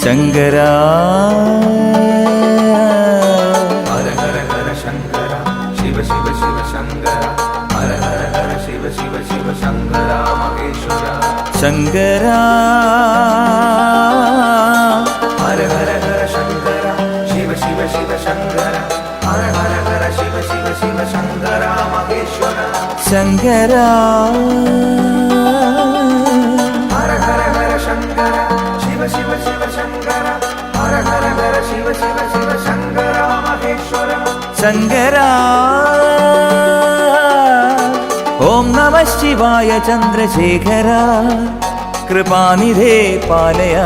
ശങ്കരാ ഹര ഹര ഹര ശങ്കര ശിവ ശിവ ശിവ ശങ്കര ഹര ഹര ഹര ശിവ ശിവ ശിവ ശങ്കര മഹേശ്വര ശങ്കരാ ഹര ഹര ഹര ശങ്കര ശിവ ശിവ ശിവ ശങ്കര ഹര ഹര ഹര ശിവ ശിവ ശിവ ശങ്കര മഹേശ്വര ശങ്കരാ ഹര ഹര ഹര ശങ്കര ശിവ ശിവ ശിവ ശങ്കര ഹര ഹര ഹര ശിവ ശിവ ശിവ ശങ്കര മഹേശ്വര ശങ്കരാ ഓം നമഃ ശിവായ ചന്ദ്രശേഖര കൃപാനിധേ പാലയ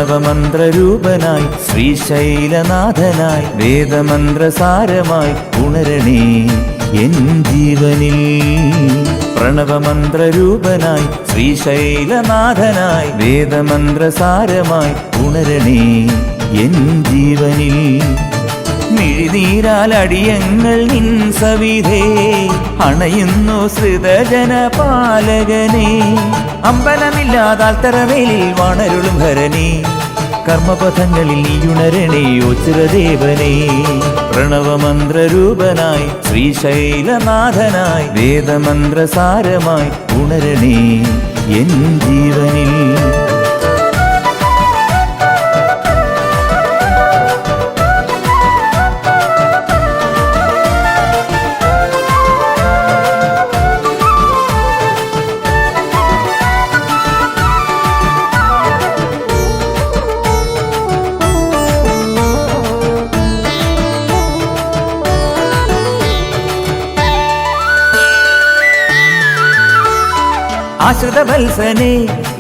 പ്രണവമന്ത്രരൂപനായി ശ്രീശൈലനാഥനായി വേദമന്ത്രസാരമായി ഉണരണേ എൻ ജീവനിൽ പ്രണവമന്ത്രരൂപനായി ശ്രീശൈലനാഥനായി വേദമന്ത്രസാരമായി ഉണരണേ എൻ ജീവനിൽ മിഴിനീരാൽ അടിയങ്ങൾ നിൻ സവിധേ അണയുന്നു ശ്രിതജനപാലകനേ അമ്പലമില്ലാതാൽ തറവേലിൽ വാണരുളും ഹരനേ കർമ്മപഥങ്ങളിൽ നീയുണരണേ ഓച്ചിരദേവനേ പ്രണവമന്ത്രരൂപനായി ശ്രീശൈലനാഥനായി വേദമന്ത്രസാരമായി ഉണരണേ എൻ ജീവനിൽ ആശ്രിതവത്സനെ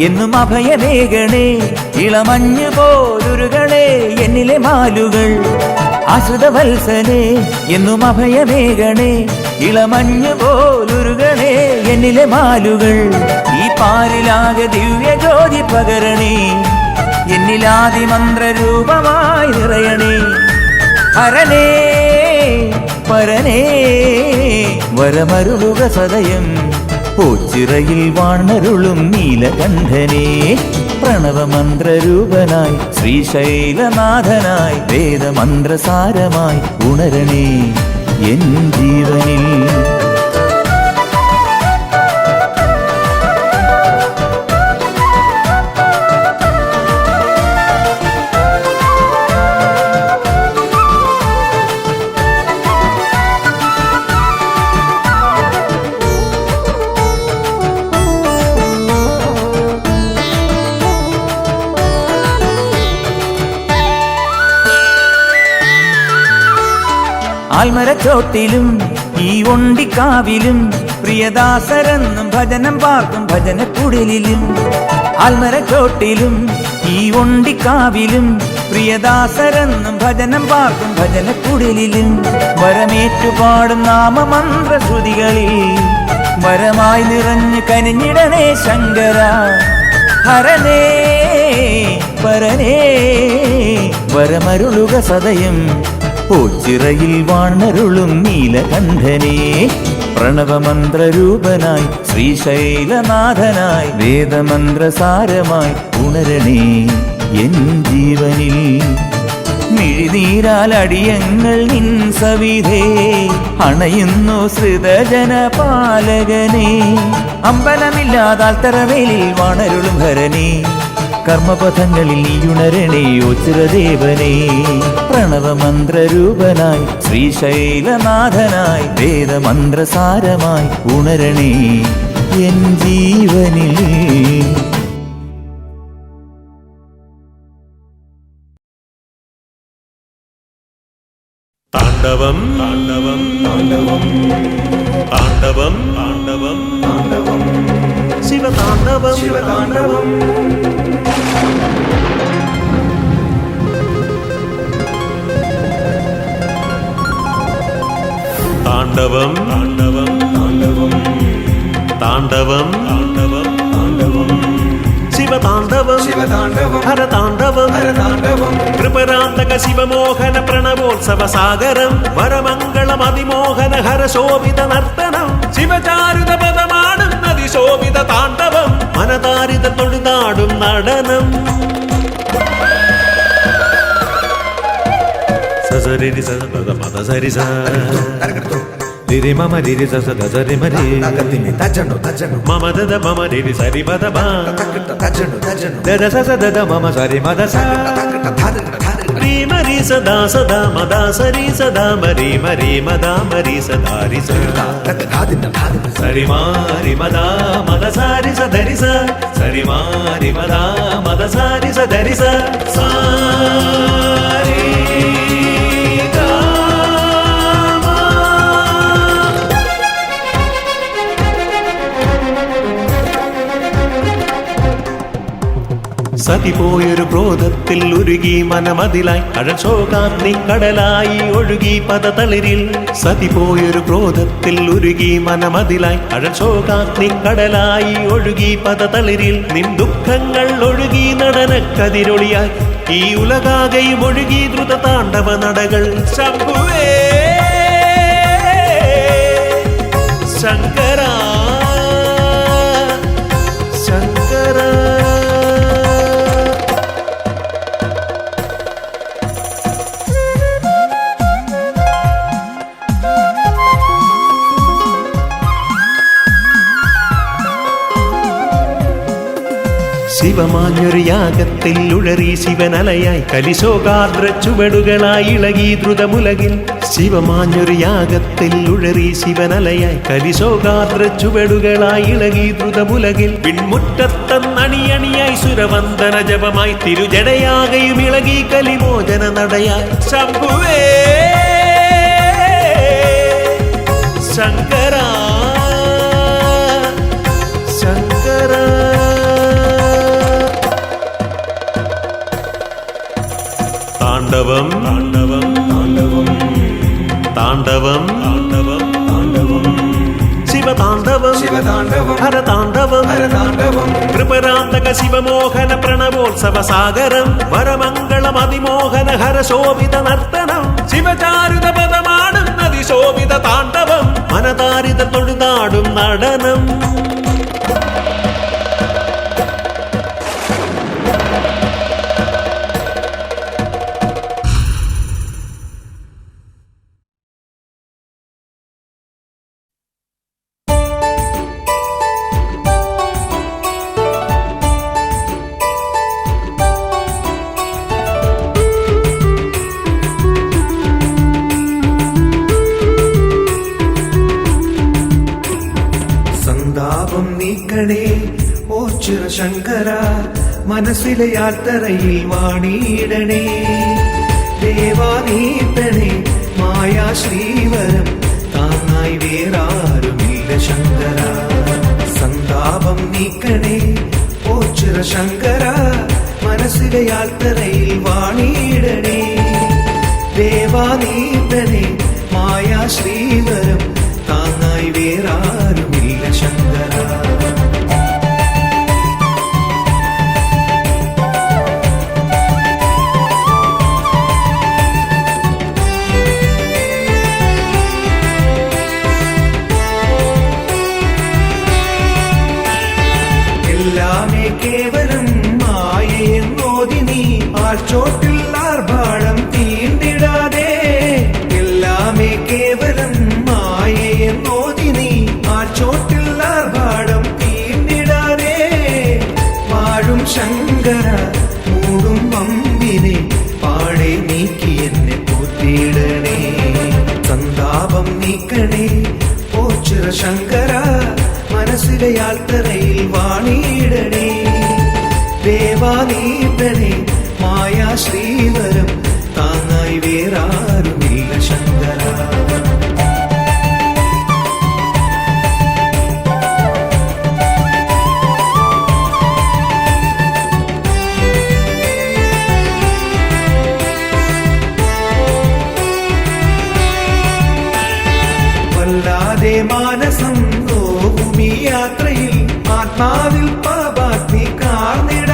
എന്നും അഭയമേകണേ ഇളമഞ്ഞു പോലുരുകളെ എന്നിലെ മാലുകൾ ആശ്രിതവത്സനെ എന്നും അഭയമേകണേ ഇളമഞ്ഞു പോലുരുകളെ എന്നിലെ മാലുകൾ ഈ പാരിലാകെ ദിവ്യജ്യോതി പകരണേ എന്നിലാദിമന്ത്രരൂപമായി നിറയണേ ഹരനേ പരനേ വരമരുളുക സദയം ഓച്ചിറയിൽ വാണരുളും നീലകണ്ഠനേ പ്രണവമന്ത്രരൂപനായി ശ്രീശൈലനാഥനായി വേദമന്ത്രസാരമായി ഉണരണേ എൻ ജീവനിൽ ആൽമരച്ചോട്ടിലും ഈ ഒണ്ടിക്കാവിലും പ്രിയദാസരെന്നും ഭജനം പാർക്കും ഭജനക്കുടിലും ആൽമരച്ചോട്ടിലും ഈ ഒണ്ടിക്കാവിലും പ്രിയദാസരെന്നും ഭജനം പാർക്കും ഭജനക്കുടിലും വരമേറ്റുപാടും നാമമന്ത്രശ്രുതികളിൽ വരമായി നിറഞ്ഞു കനിഞ്ഞിടണേ ശങ്കര ഹരനേ പരനേ വരമരുളുക സദയം ഓച്ചിറയിൽ വാണരുളും നീലകണ്ഠനേ പ്രണവമന്ത്രരൂപനായി ശ്രീശൈലനാഥനായി വേദമന്ത്രസാരമായി ഉണരണേ എൻ ജീവനിൽ മിഴിനീരാൽ അടിയങ്ങൾ നിൻ സവിധേ അണയുന്നു ശ്രിതജനപാലകനേ അമ്പലമില്ലാതാൽ തറവേലിൽ വാണരുളും ഹരനേ കർമ്മപഥങ്ങളിൽ നീയുണരണേ ഓച്ചിരദേവനേ പ്രണവമന്ത്രരൂപനായി ശ്രീശൈലനാഥനായി വേദമന്ത്രസാരമായി ഉണരണേ എൻ ജീവനിൽ താണ്ഡവം താണ്ഡവം താണ്ഡവം താണ്ഡവം താണ്ഡവം താണ്ഡവം ശിവതാണ്ഡവം ശിവതാണ്ഡവം താണ്ഡവം താണ്ഡവം താണ്ഡവം താണ്ഡവം താണ്ഡവം താണ്ഡവം ശിവ ശിവതാണ്ഡവം ശിവതാണ്ഡവം ഹരതാണ്ഡവം ഹരതാണ്ഡവം കൃപരാന്തക ശിവമോഹന പ്രണവോത്സവ സാഗരം വരമംഗളം അതിമോഹന ഹരശോഭിത നർത്തനം ശിവചാരുത പദമാടുന്നതി ശോഭിത താണ്ഡവം മനതാരിത തൊഴുതാടും നടനം സസരി സ പദ മദ സരി സ രിരി മമ രിരി സസ ദസരി മരി തകതിമി തജനു തജനു മമ ദദ മമ രിരി സരി പദ ബ തജനു തജനു ദദ സസ ദദ മമ സരി മദ സ രി മരി സദാ സദാ മദാ സരി സദാ മരി മരി മദാ മരി സദാ രി സ സരി മാരി മദാ മദ സാരി സ ധരി സ സരി മാരി മദാ മദ സാരി സ ധരി സ സാരി സതി പോയൊരു ക്രോധത്തിൽ ഉരുകി മനമതിലായി കടശോകാഗ്നി കടലായി ഒഴുകി പദതളിരിൽ സതി പോയൊരു ക്രോധത്തിൽ ഉരുകി മനമതിലായി കടശോകാഗ്നി കടലായി ഒഴുകി പദതളിരിൽ നിൻ ദുഃഖങ്ങൾ ഒഴുകി നടനക്കതിരൊളിയായി ഈ ഉലകാകയും ഒഴുകി ദ്രുത താണ്ഡവ നടകൾ ശംഭുവേ ശങ്കര ശങ്കര ശിവമാഞ്ഞൊരു യാഗത്തിൽ ഉഴറി ശിവനലയായി കലിശോകാർദ്ര ചുവടുകളായി ഇളകി ദ്രുതമുലകിൽ ശിവമാഞ്ഞൊരു യാഗത്തിൽ ഉഴറി ശിവനലയായി കലിശോകാർദ്ര ചുവടുകളായി ഇളകി ദ്രുതമുലകിൽ പിൻമുറ്റത്തന്നണിയണിയായി സുരവന്ദന ജപമായി തിരുജടയാകയും ഇളകി കലിമോചന നടയായി ശംഭുവേ ശങ്കര ശങ്കര താണ്ഡവം താണ്ഡവം താണ്ഡവം താണ്ഡവം താണ്ഡവം ശിവതാണ്ഡവം ശിവതാണ്ഡവം ഹരതാണ്ഡവം ഹരതാണ്ഡവം കൃപരാന്തക ശിവമോഹന പ്രണവോത്സവ സാഗരം വരമംഗളം അതിമോഹന ഹരശോഭിത നർത്തനം ശിവചാരുത പദമാടുന്നതി ശോഭിത താണ്ഡവം മനതാരിത തൊഴുതാടും നടനം സന്താപം നീക്കണേ ഓ ശിവശങ്കര മനസ്സിലെ യാത്രയിൽ വാണിയിടണേ ദേവാനീട്ടണേ മായാ ശ്രീവരം താങ്ങായി വേറാരുമില്ല ശങ്കര സന്താപം നീക്കണേ ഓ ശിവശങ്കര മനസ്സിലെ യാത്രയിൽ വാണിയിടണേ ദേവാനീട്ടണേ മായാ ശ്രീവരം താങ്ങായി വേറാരുമില്ല ശങ്കര എല്ലാമേ കേവലം മായയെന്നോതി നീ ആഴ്ചോട്ടിൽ ആർഭാടം തീണ്ടിടാതെ എല്ലാമേ കേവലം മായയെന്നോതി നീ ആഴ്ചോട്ടിൽ ആർഭാടം തീണ്ടിടാതെ വാഴും ശങ്കര മൂടും വമ്പിനെ പാടെ നീക്കി എന്നെ പോറ്റിയിടണേ സന്താപം നീക്കണേ ഓ ശിവശങ്കര മനസ്സിലെ യാത്രയിൽ വാണിയിടണേ ദേവാനീട്ടണേ മായാ ശ്രീവരം താങ്ങായി വേറാരുമില്ല ശങ്കര വല്ലാതെ മാനസം നോവും ഈ യാത്രയിൽ ആത്മാവിൽ പാപാഗ്നി കാർന്നിട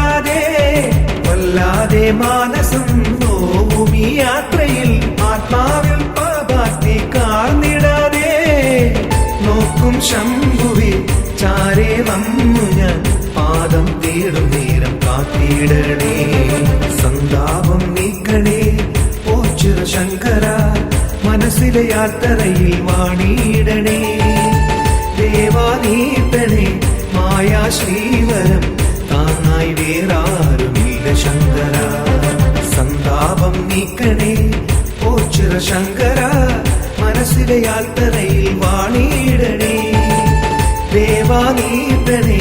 മാനസം നോവും ഈ യാത്രയിൽ ആത്മാവിൽ പാപാത്തി കാർന്നിടാതെ നോക്കും ശംഭുവെ ചാരേ വന്നു ഞാൻ പാദം തേടും നേരം കാത്തിടണേ സന്താപം നീക്കണേ ഓ ശിവശങ്കര മനസ്സിലെ യാത്രയിൽ വാണിയിടണേ ദേവാനീട്ടണേ മായാ ശ്രീവരം താങ്ങായി വേറാരുമില്ല ശങ്കര സന്താപം നീക്കണേ ഓ ശിവശങ്കര മനസ്സിലെ യാത്രയിൽ വാണിയിടണേ ദേവാനീട്ടണേ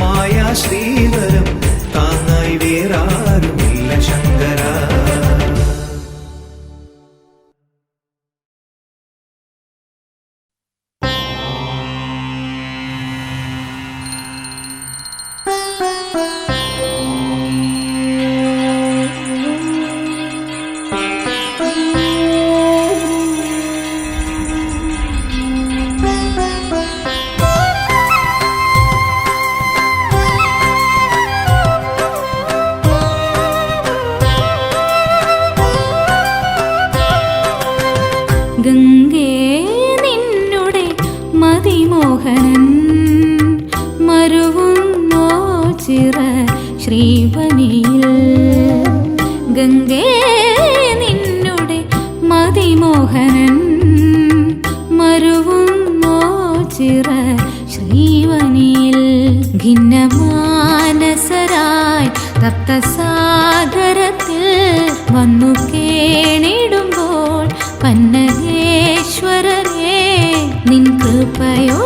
മായാ ശ്രീവരം താങ്ങായി വേറാരുമില്ല ശങ്കര. ഗംഗേ നിന്നുടെ മതിമോഹനൻ മരുവുന്നോ ചിറ ശ്രീവനിയിൽ ഗംഗേ നിന്നുടെ മതിമോഹനൻ മരുവുന്നോ ചിറ ശ്രീവനിയിൽ ഖിന്നമാനസരായി തപ്തസാഗരത്തിൽ വന്നു കേണിടുമ്പോൾ പന്നഗേശ്വരനെ നിൻ കൃപയോ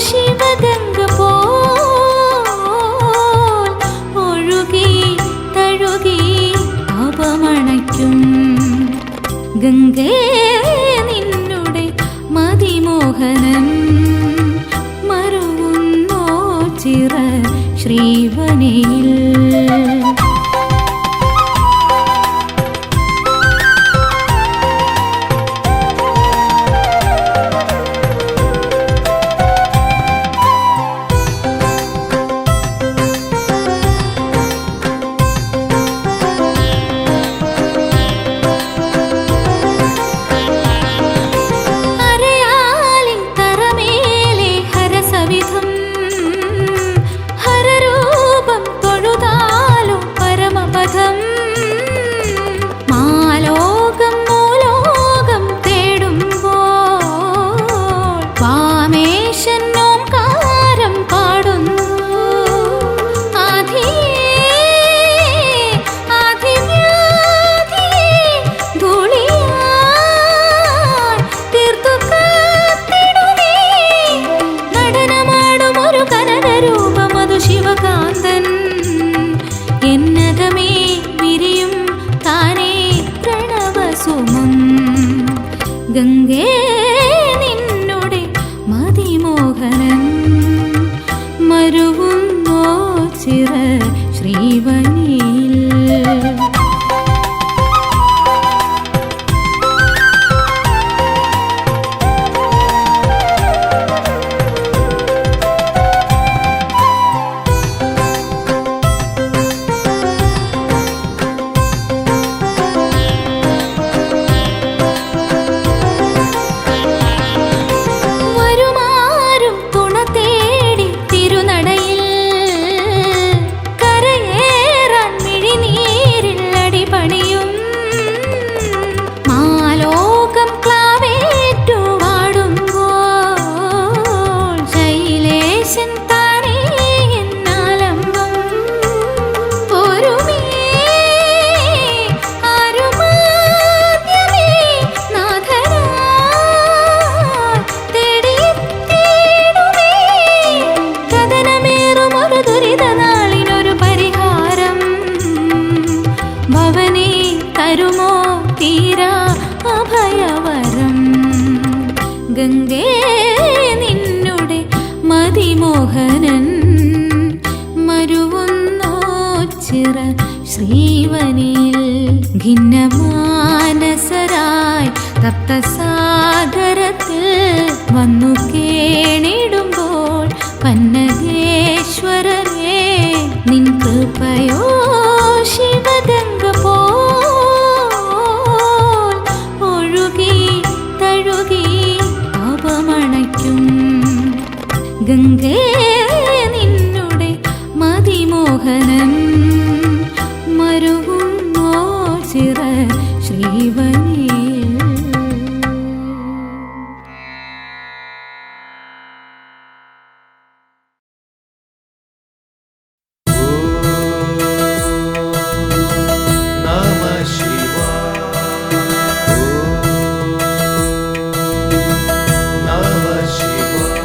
ശിവഗംഗ പോൽ ഒഴുകി തഴുകി പാപമണയ്ക്കും ഗംഗേ നിന്നുടെ മതിമോഹനൻ മരുവുന്നോ ചിറ ശ്രീവനിയിൽ ഗംഗേ നിന്നുടെ മതിമോഹനൻ മരുവുന്നോ ചിറ ശ്രീവനിയിൽ ഗംഗേ നിന്നുടെ മതിമോഹനൻ മരുവുന്നോ ചിറ ശ്രീവനിയിൽ ഖിന്നമാനസരായി തപ്തസാഗരത്തിൽ വന്നു കേണിടുമ്പോൾ പന്നഗേശ്വരനെ നിൻ കൃപയോ ശിവഗംഗ മോഹനൻ മരുകുന്നോ ചിറ ശ്രീവനിൽ. Namah Shivaya. Namah Shivaya.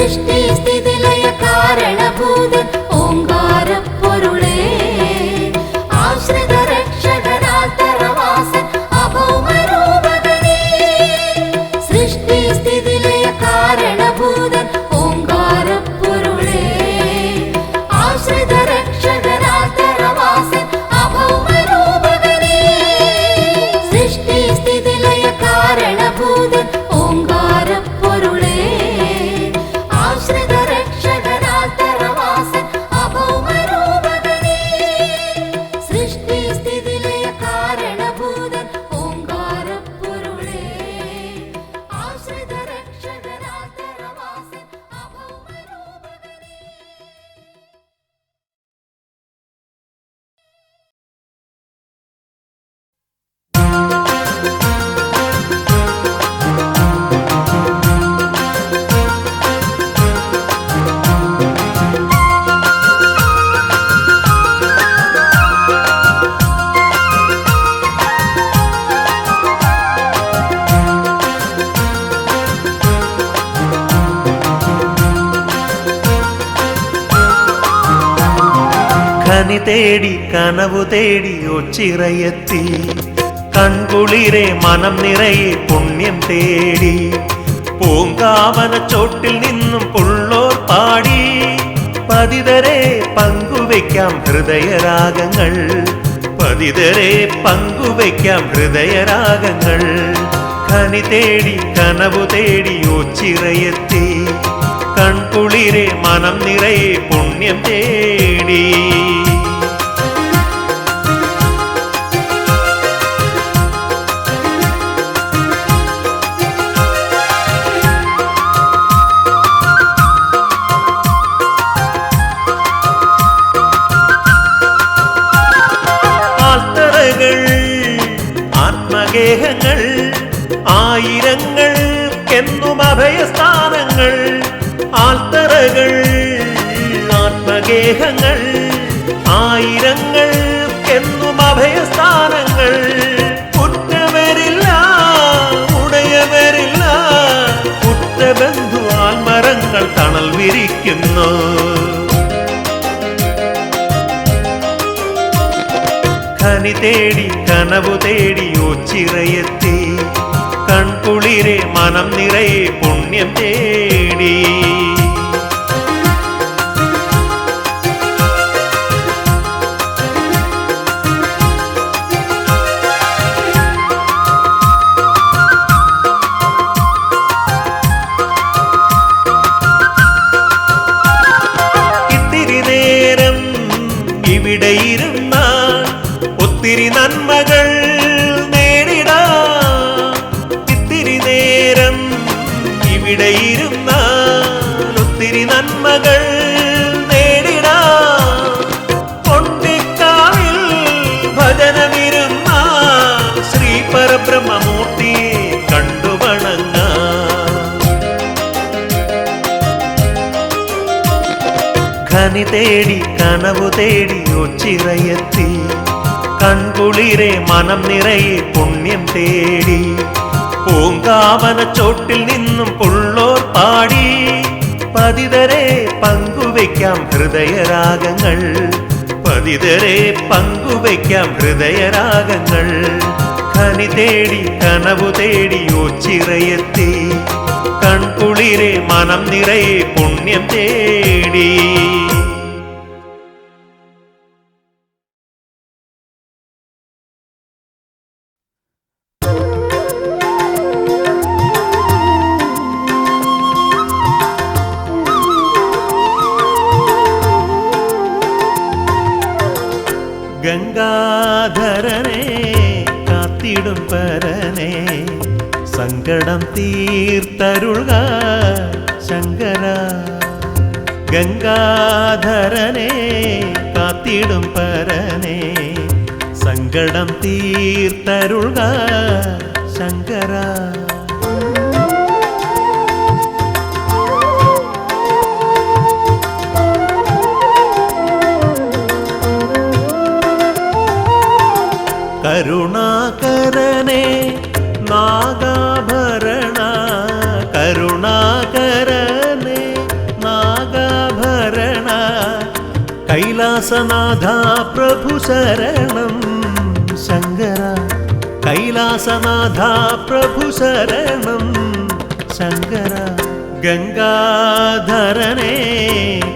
സൃഷ്ടി സ്ഥിതി ലയ കാരണഭൂതൻ ഓങ്കാരപ്പൊരുളേ ആശ്രിത രക്ഷകനാന്തരവാസൻ അഭൗമരൂപകനേ സൃഷ്ടി സ്ഥിതി ലയ കാരണഭൂതൻ ഓങ്കാരപ്പൊരുളേ ആശ്രിത രക്ഷകനാന്തരവാസൻ അഭൗമരൂപകനേ സൃഷ്ടി സ്ഥിതി ലയ കാരണഭൂതൻ ഓങ്കാരപ്പൊരുളേ ആശ്രിത രക്ഷകനാന്തരവാസൻ അഭൗമരൂപകനേ സൃഷ്ടി സ്ഥിതി ലയ കാരണഭൂതൻ ഓങ്കാരപ്പൊരുളേ ആശ്രിത രക്ഷകനാന്തരവാസൻ അഭൗമരൂപകനേ. കനി തേടി കനവു തേടി ഒച്ചിറയെത്തി കൺകുളിരെ മനം നിറയെ പുണ്യം തേടി പൂങ്കാവന ചോട്ടിൽ നിന്നും പുള്ളോർ പാടി പതിതരെ പങ്കുവയ്ക്കാം ഹൃദയരാഗങ്ങൾ പതിതരെ പങ്കുവയ്ക്കാം ഹൃദയരാഗങ്ങൾ കനി തേടി കനവു തേടി ഒച്ചിറയെത്തി കൺകുളിരെ മനം നിറയെ പുണ്യം തേടി ആൽത്തറകൾ ആത്മഗേഹങ്ങൾ ആയിരങ്ങൾക്കെന്നും അഭയസ്ഥാനങ്ങൾ ആൽത്തറകൾ ആത്മഗേഹങ്ങൾ ആയിരങ്ങൾക്കെന്നും അഭയസ്ഥാനങ്ങൾ ഉറ്റവരില്ല ഉടയവരില്ല ഉറ്റബന്ധു ആൽമരങ്ങൾ തണൽ വിരിക്കുന്നു കനി തേടി കനവു തേടി ഒച്ചിറയെത്തി കൺകുളിരെ മനം നിറയെ പുണ്യം തേടി ഇത്തിരി നേരം ഇവിടെ ഇരുന്നാൽ ഒത്തിരി നന്മകൾ നേടിടാം ഇത്തിരി നേരം ഇവിടെ ഇരുന്നാൽ ഒത്തിരി നന്മകൾ നേടിടാം കൊണ്ടിക്കാവിൽ ഭജനമിരുന്ന ശ്രീ പരബ്രഹ്മമൂർത്തിയെ കണ്ടുവണങ്ങാം കനി തേടി കനവു തേടി ഒച്ചിറയെത്തി കൺകുളിരെ മനം നിറയെ പുണ്യം തേടി പൂങ്കാവന ചോട്ടിൽ നിന്നും പുള്ളോർ പാടി പതിതരെ പങ്കുവയ്ക്കാം ഹൃദയരാഗങ്ങൾ പതിതരെ പങ്കുവയ്ക്കാം ഹൃദയരാഗങ്ങൾ കനി തേടി കനവു തേടി ഒച്ചിറയെത്തി കൺകുളിരെ മനം നിറയെ പുണ്യം തേടി ഗംഗാധരനെ കാത്തിടും പരനെ സങ്കടം തീർത്തരുൾക ശങ്കര ഗംഗാധരനെ കാത്തിടും പരനെ സങ്കടം തീർത്തരുൾക ശങ്കര കരുണാകരനെ നാഗാഭരണ കരുണാകരനെ കൈലാസനാഥ പ്രഭു ശരണം ശങ്കര കൈലാസനാഥ പ്രഭു ശരണം ശങ്കര ഗംഗാധരനെ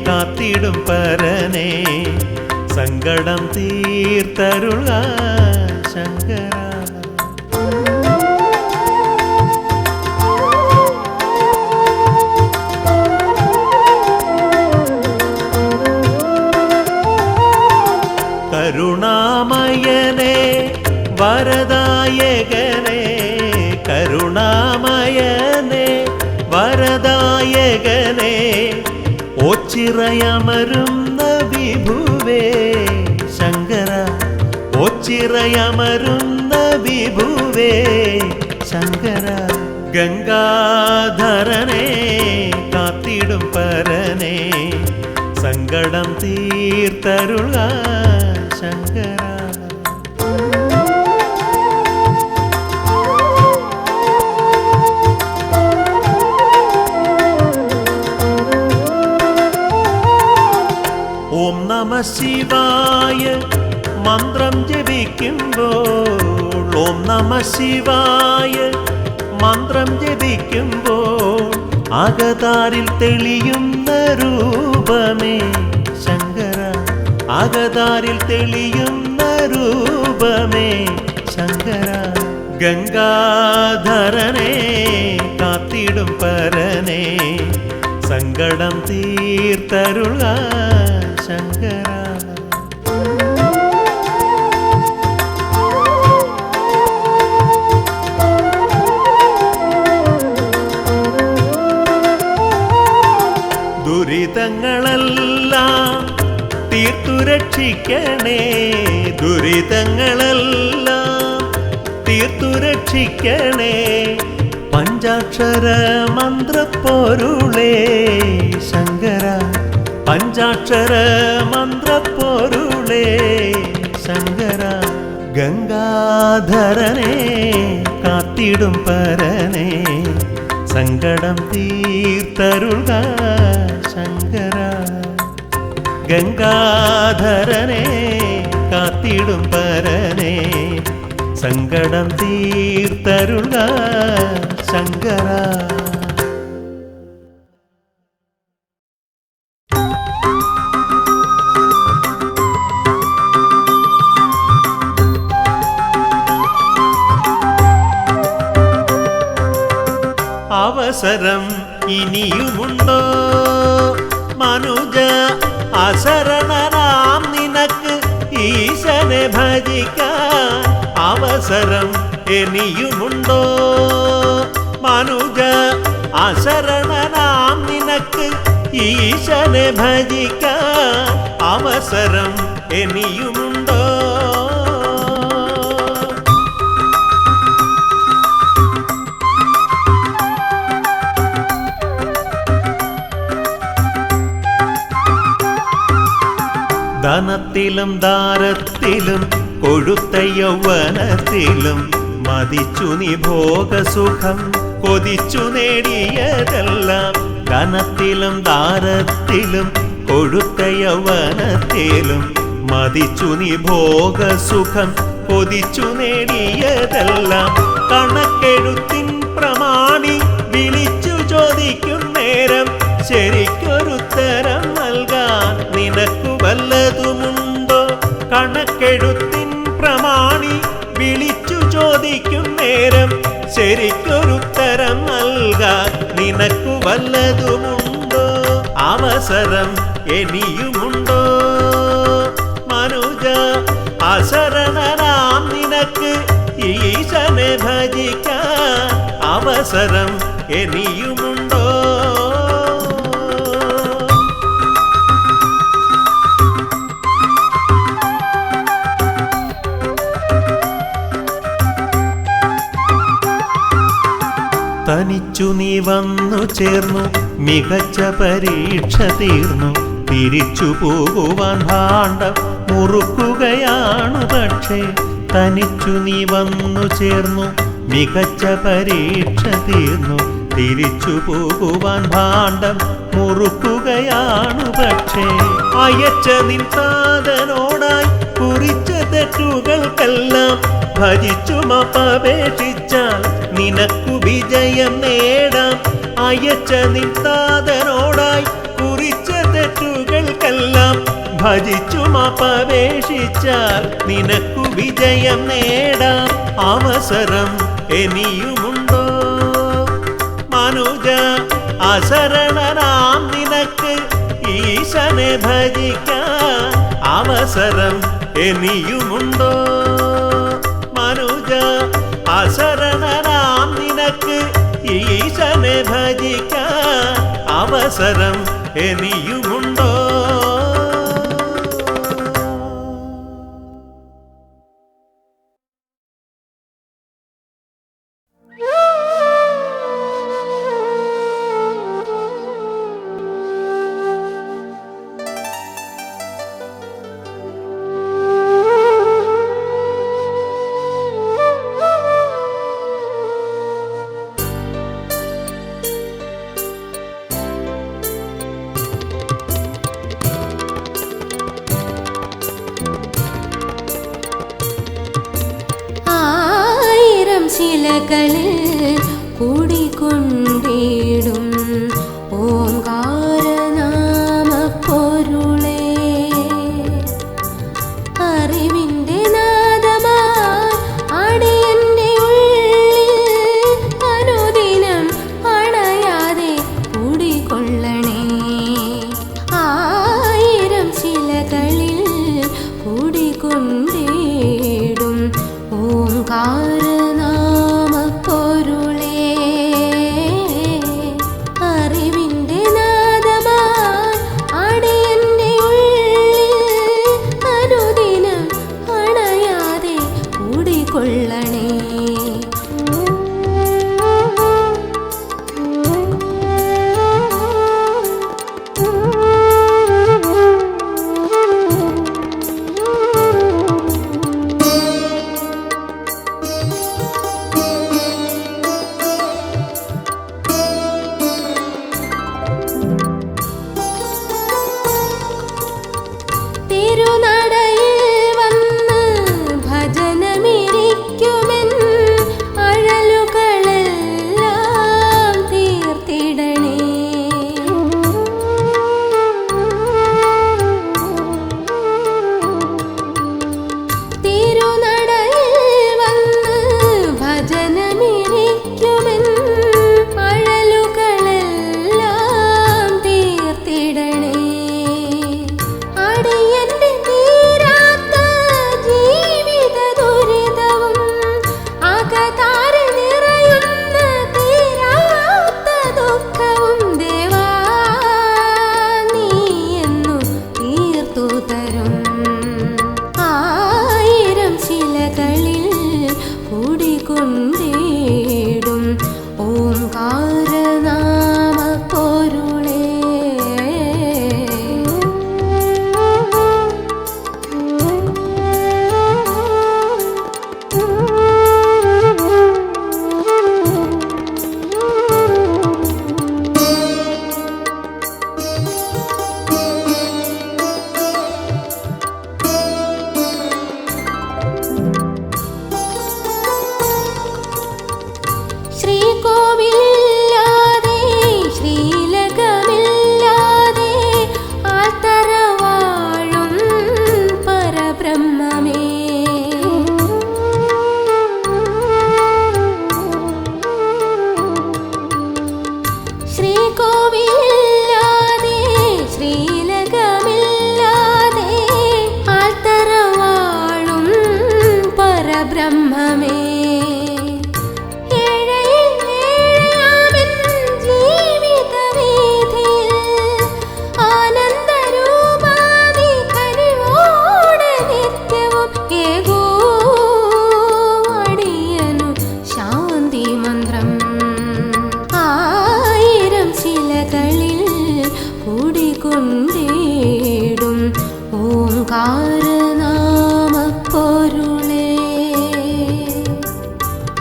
കാത്തിടും പരനെ സങ്കടം തീർത്തരുള ശങ്കര കരുണാമയനെ വരദായകനെ കരുണാമയനെ വരദായകനെ ഓച്ചിറയമരുന്ന വിഭുവേ ശങ്കര ഓച്ചിറയമരുന്ന വിഭുവേ ശങ്കര ഗംഗാധരനെ കാത്തിടും പരനെ സങ്കടം തീർത്തരുള ശങ്കര ഓം നമ ശിവായ മന്ത്രം ജപിക്കുമ്പോൾ ഓം നമ ശിവായ മന്ത്രം ജപിക്കുമ്പോൾ അകതാരിൽ തെളിയുന്ന രൂപമേ ശങ്കര അകതാരിൽ തെളിയുന്ന രൂപമേ ശങ്കര ഗംഗാധരനെ കാത്തിടും പരനെ സങ്കടം തീർത്തരുള ശങ്കര ദുരിതങ്ങളെല്ലാം തീർത്തുരക്ഷിക്കണേ ദുരിതങ്ങളെല്ലാം തീർത്തുരക്ഷിക്കണേ പഞ്ചാക്ഷര മന്ത്രപ്പൊരുളേ ശങ്കര പഞ്ചാക്ഷര മന്ത്രപ്പൊരുളേ ശങ്കര ഗംഗാധരനെ കാത്തിടും പരനെ സങ്കടം തീർത്തരുള ശങ്കര ഗംഗാധരനെ കാത്തിടും പരനെ സങ്കടം തീർത്തരുള ശങ്കര അവസരം ഇനിയുമുണ്ടോ മനുജ അശരണനാം നിനക്ക് ഈശനെ ഭജിക്കാൻ അവസരം ഇനിയുമുണ്ടോ മനുജ അശരണനാം നിനക്ക് ഈശനെ ഭജിക്കാൻ അവസരം ഇനിയുമുണ്ടോ ധനത്തിലും ദാരത്തിലും കൊഴുത്ത യൗവനത്തിലും മതിച്ചു നീ ഭോഗസുഖം കൊതിച്ചു നേടിയതെല്ലാം ധനത്തിലും ദാരത്തിലും കൊഴുത്ത യൗവനത്തിലും മതിച്ചു നീ ഭോഗസുഖം കൊതിച്ചു നേടിയതെല്ലാം കണക്കെഴുത്തിൻ പ്രമാണി വിളിച്ചു ചോദിക്കും നേരം ശരിക്കൊരുത്തരം നൽകാൻ നിനക്കു വല്ലതുമുണ്ടോ കണക്കെഴുത്തിൻ പ്രമാണി വിളിച്ചു ചോദിക്കും നേരം ശരിക്കൊരുത്തരം നൽകാൻ നിനക്കു വല്ലതുമുണ്ടോ അവസരം ഇനിയുമുണ്ടോ മനുജ അശരണനാം നിനക്ക് ഈശനെ ഭജിക്കാൻ അവസരം ഇനിയുമുണ്ടോ തനിച്ചു നീ വന്നു ചേർന്നു മികച്ച പരീക്ഷ തീർന്നു തിരിച്ചു പോകുവാൻ ഭാണ്ഡം മുറുക്കുകയാണു പക്ഷേ തനിച്ചു നീ വന്നു ചേർന്നു മികച്ച പരീക്ഷ തീർന്നു തിരിച്ചു പോകുവാൻ ഭാണ്ഡം മുറുക്കുകയാണു. പക്ഷേ അയച്ച നിൻ താതനോടായി കുറിച്ച തെറ്റുകൾക്കെല്ലാം ഭജിച്ചു മാപ്പപേക്ഷിച്ചാൽ നിനക്കു വിജയം നേടാം. അയച്ച നിൻ താതനോടായി കുറിച്ച തെറ്റുകൾക്കെല്ലാം ഭജിച്ചു മാപ്പപേക്ഷിച്ചാൽ നിനക്കു വിജയം നേടാം. അവസരം ഇനിയുമുണ്ടോ മനുജ? അശരണനാം നിനക്ക് ഈശനെ ഭജിക്കാൻ അവസരം ഇനിയുമുണ്ടോ മനുജ? അശരണനാം നിനക്ക് ഈശനെ ഭജിക്കാൻ അവസരം ഇനിയുമുണ്ടോ? ശിലകളിൽ കൂടിക്കൊണ്ടിടും ഓംകാരനാമ പൊരുളേ, അറിവിൻ്റെ നാദമായി അടിയന്റെ ഉള്ളിൽ അനുദിനം അണയാതെ കൂടിക്കൊള്ളണേ. ആയിരം ശിലകളിൽ കൂടിക്കൊണ്ടിടും ഓംകാര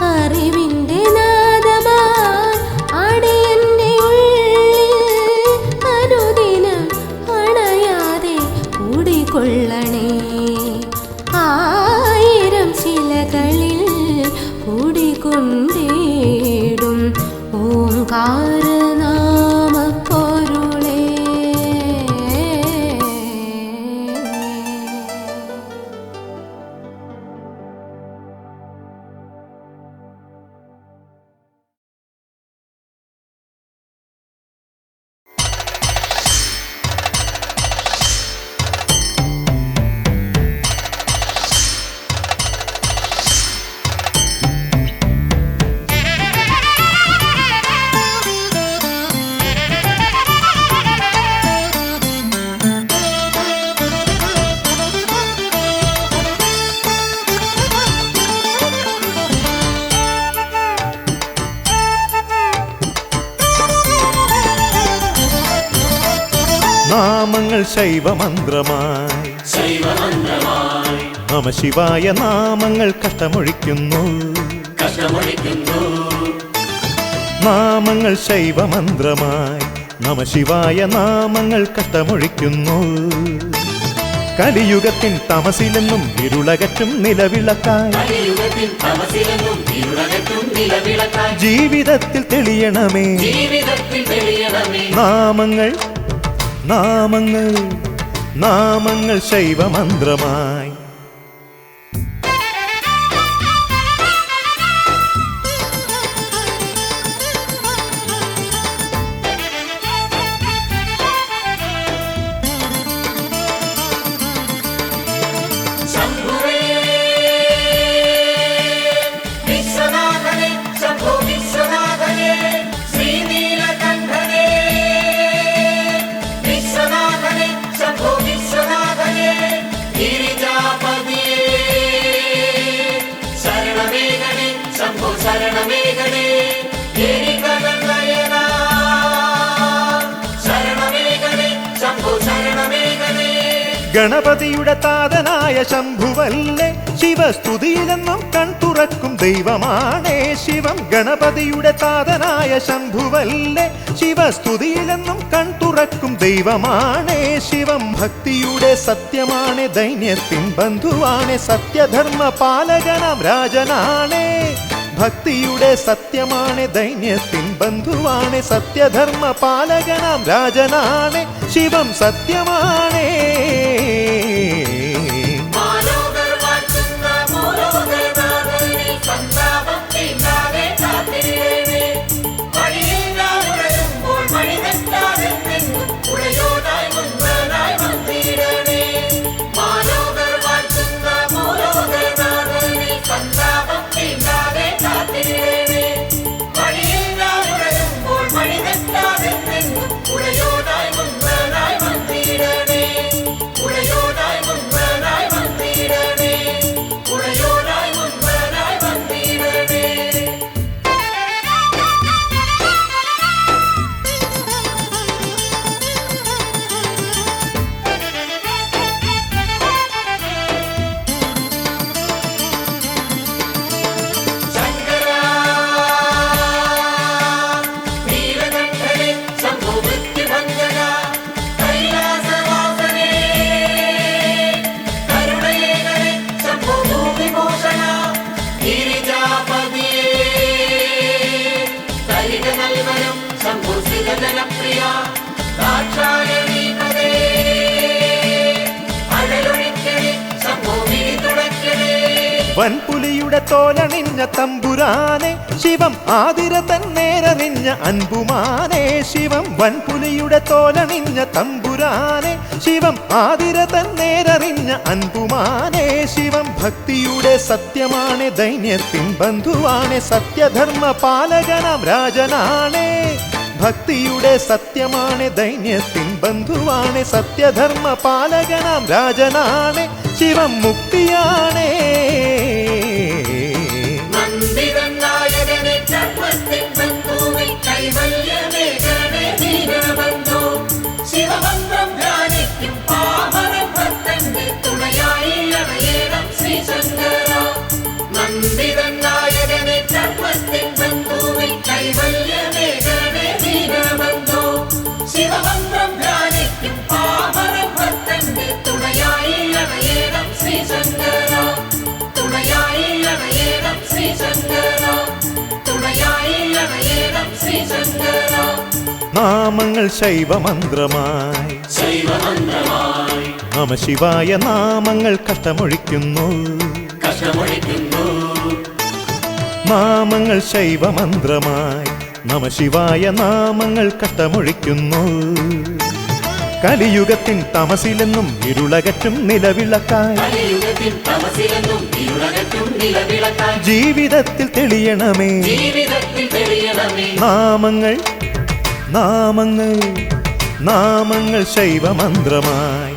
അറിവിൻ്റെ നാദമായി നാമങ്ങൾ ശൈവമന്ത്രമായി നമ ശിവായ നാമങ്ങൾ കഷ്ടമൊഴിക്കുന്നു നാമങ്ങൾ ശൈവമന്ത്രമായി നമ ശിവായ നാമങ്ങൾ കഷ്ടമൊഴിക്കുന്നു കലിയുഗത്തിൻ തമസിലെന്നും ഇരുളകറ്റും നിലവിളക്കായി ജീവിതത്തിൽ തെളിയണമേ നാമങ്ങൾ നാമങ്ങൾ നാമങ്ങൾ ശൈവമന്ത്രമായി ഗണപതിയുടെ താതനായ ശംഭുവല്ലേ ശിവസ്തുതിയിലെന്നും കൺതുറക്കും ദൈവമാണേ ശിവം ഗണപതിയുടെ താതനായ ശംഭുവല്ലേ ശിവസ്തുതിയിലെന്നും കൺതുറക്കും ദൈവമാണേ ശിവം ഭക്തിയുടെ സത്യമാണ് ദൈന്യത്തിൻ ബന്ധുവാണ് സത്യധർമ്മ പാലകനാം രാജനാണേ ഭക്തിയുടെ സത്യമാണ് ദൈന്യത്തിൻ ബന്ധുവാണ് സത്യധർമ്മ പാലകനാം രാജനാണ് ശിവം സത്യമാണേ വൻപുലിയുടെ തോലണിഞ്ഞ തമ്പുരാനെ ശിവം ആതിര തന്നേരറിഞ്ഞ അൻപുമാനെ ശിവം വൻപുലിയുടെ തോലണിഞ്ഞ തമ്പുരാനെ ശിവം ആതിര തന്നേരറിഞ്ഞ അൻപുമാനെ ശിവം ഭക്തിയുടെ സത്യമാണ് ദൈന്യത്തിൻ ബന്ധുവാണ് സത്യധർമ്മ പാലകനാം രാജനാണേ ഭക്തിയുടെ സത്യമാണ് ദൈന്യത്തിൻ ബന്ധുവാണ് സത്യധർമ്മ പാലകനാം രാജനാണ് ശിവം മുക്തിയാണേ ശിവമന്ത്രം ധ്യാനിക്കും പാമരം ഭക്തന്റെ തുണയായി അണയേണം ശ്രീശങ്കര നന്ദിതൻ നായകനെ ചർമ്മത്തിൻ ബന്ധുവിൽ കൈവല്യമേകണേ ദീനബന്ധു ശിവമന്ത്രം ധ്യാനിക്കും പാമരം ഭക്തന്റെ തുണയായി അണയേണം ശ്രീശങ്കര തുണയായി അണയേണം ശ്രീശങ്കര തുണയായി അണയേണം ശ്രീശങ്കര നാമങ്ങൾ ശൈവമന്ത്രമായി നമ ശിവായ നാമങ്ങൾ കഷ്ടമൊഴിക്കുന്നു നാമങ്ങൾ ശൈവമന്ത്രമായി നമ ശിവായ നാമങ്ങൾ കഷ്ടമൊഴിക്കുന്നു കലിയുഗത്തിൻ തമസിലെന്നും ഇരുളകറ്റും നിലവിളക്കായി ജീവിതത്തിൽ തെളിയണമേ നാമങ്ങൾ നാമങ്ങൾ നാമങ്ങൾ ശൈവമന്ത്രമായി